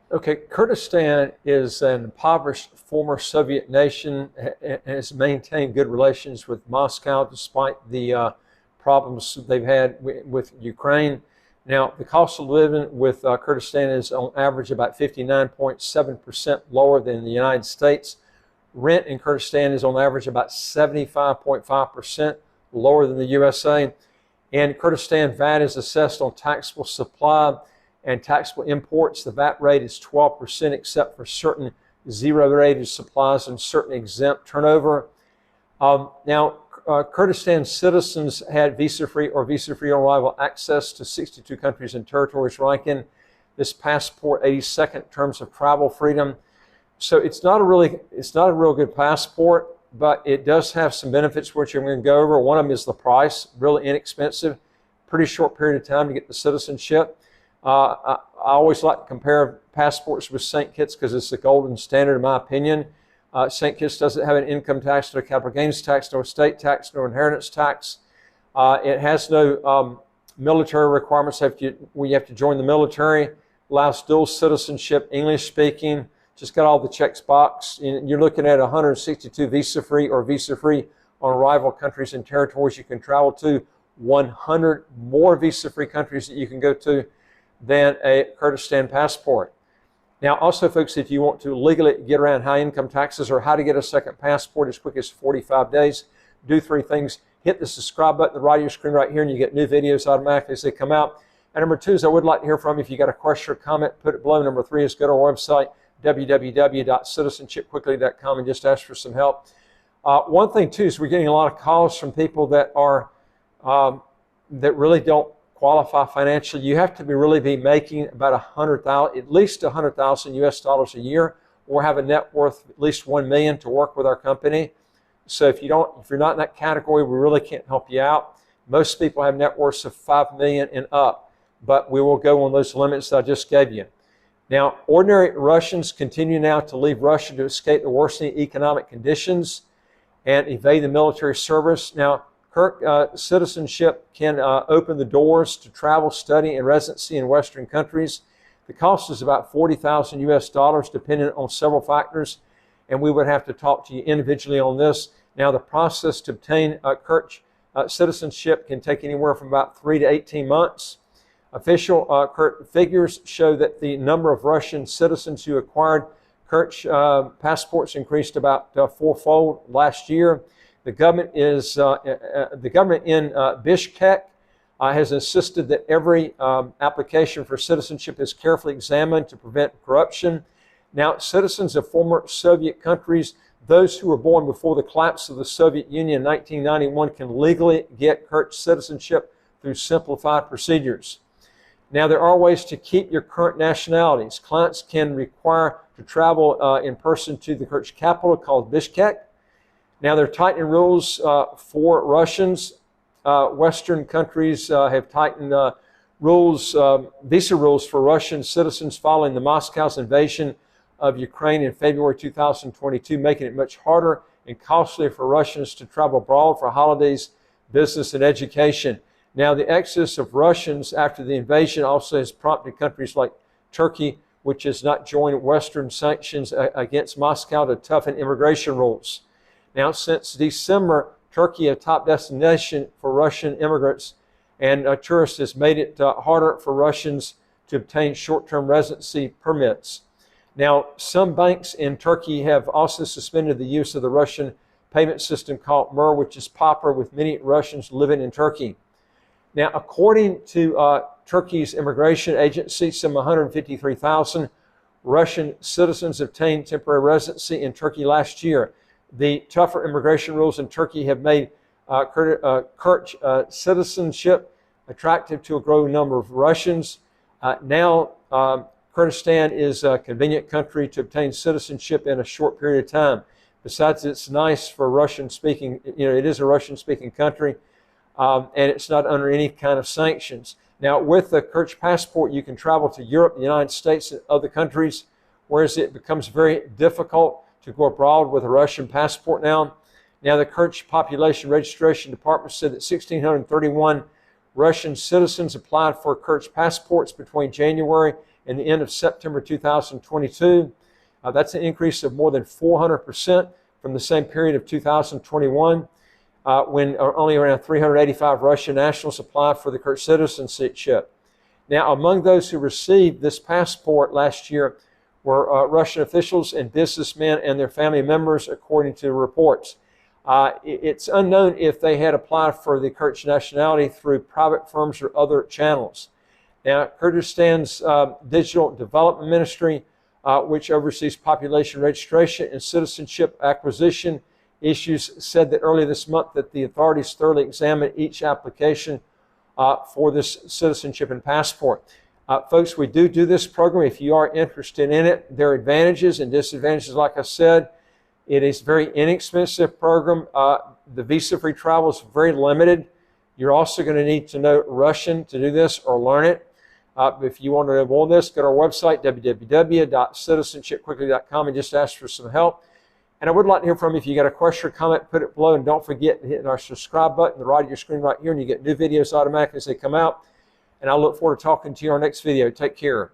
Okay, Kyrgyzstan is an impoverished former Soviet nation and has maintained good relations with Moscow despite the problems they've had with Ukraine. Now, the cost of living with Kyrgyzstan is on average about 59.7% lower than the United States. Rent in Kyrgyzstan is on average about 75.5% lower than the USA. And Kyrgyzstan VAT is assessed on taxable supply and taxable imports. The VAT rate is 12% except for certain zero-rated supplies and certain exempt turnover. Now, Kyrgyzstan citizens had visa-free or visa-free on arrival access to 62 countries and territories, ranking this passport 82nd in terms of travel freedom. So it's not a real good passport, but it does have some benefits which I'm going to go over. One of them is the price, really inexpensive, pretty short period of time to get the citizenship. I always like to compare passports with St. Kitts because it's the golden standard in my opinion. St. Kitts doesn't have an income tax, no capital gains tax, no estate tax, no inheritance tax. It has no military requirements where you have to join the military. Allows dual citizenship, English speaking, just got all the checks boxed. You're looking at 162 visa-free or visa-free on arrival countries and territories you can travel to, 100 more visa-free countries that you can go to than a Kyrgyzstan passport. Now, also, folks, if you want to legally get around high income taxes or how to get a second passport as quick as 45 days, do three things. Hit the subscribe button at the right of your screen right here, and you get new videos automatically as they come out. And number two is I would like to hear from you. If you got a question or comment, put it below. Number three is go to our website, www.citizenshipquickly.com, and just ask for some help. One thing, too, is we're getting a lot of calls from people that are that really don't qualify financially. You have to really be making about at least 100,000 US dollars a year, or have a net worth of at least 1 million to work with our company. So if you're not in that category, we really can't help you out. Most people have net worths of 5 million and up, but we will go on those limits that I just gave you. Now, ordinary Russians continue now to leave Russia to escape the worsening economic conditions and evade the military service. Now, citizenship can open the doors to travel, study, and residency in Western countries. The cost is about 40,000 US dollars, depending on several factors, and we would have to talk to you individually on this. Now, the process to obtain citizenship can take anywhere from about 3 to 18 months. Official figures show that the number of Russian citizens who acquired passports increased about fourfold last year. The government in Bishkek has insisted that every application for citizenship is carefully examined to prevent corruption. Now, citizens of former Soviet countries, those who were born before the collapse of the Soviet Union in 1991, can legally get Kyrgyz citizenship through simplified procedures. Now, there are ways to keep your current nationalities. Clients can require to travel in person to the Kyrgyz capital called Bishkek. Now, they're tightening rules for Russians. Western countries have tightened visa rules for Russian citizens following the Moscow's invasion of Ukraine in February 2022, making it much harder and costlier for Russians to travel abroad for holidays, business, and education. Now, the exodus of Russians after the invasion also has prompted countries like Turkey, which has not joined Western sanctions against Moscow, to toughen immigration rules. Now, since December, Turkey, a top destination for Russian immigrants and tourists, has made it harder for Russians to obtain short-term residency permits. Now, some banks in Turkey have also suspended the use of the Russian payment system called Mir, which is popular with many Russians living in Turkey. Now, according to Turkey's immigration agency, some 153,000 Russian citizens obtained temporary residency in Turkey last year. The tougher immigration rules in Turkey have made Kyrgyz citizenship attractive to a growing number of Russians. Now, Kyrgyzstan is a convenient country to obtain citizenship in a short period of time. Besides, it's nice for Russian-speaking, it is a Russian-speaking country, and it's not under any kind of sanctions. Now, with the Kyrgyz passport, you can travel to Europe, the United States, and other countries, whereas it becomes very difficult to go abroad with a Russian passport now. Now, the Kyrgyz Population Registration Department said that 1,631 Russian citizens applied for Kyrgyz passports between January in the end of September 2022. That's an increase of more than 400% from the same period of 2021, when only around 385 Russian nationals applied for the Kyrgyz citizenship. Now, among those who received this passport last year were Russian officials and businessmen and their family members, according to reports. It's unknown if they had applied for the Kyrgyz nationality through private firms or other channels. Now, Kyrgyzstan's Digital Development Ministry, which oversees population registration and citizenship acquisition issues, said that earlier this month that the authorities thoroughly examined each application for this citizenship and passport. Folks, we do this program if you are interested in it. There are advantages and disadvantages, like I said. It is a very inexpensive program. The visa-free travel is very limited. You're also going to need to know Russian to do this or learn it. If you want to know more on this, go to our website, www.citizenshipquickly.com, and just ask for some help. And I would like to hear from you. If you got a question or comment, put it below. And don't forget to hit our subscribe button on the right of your screen right here, and you get new videos automatically as they come out. And I look forward to talking to you in our next video. Take care.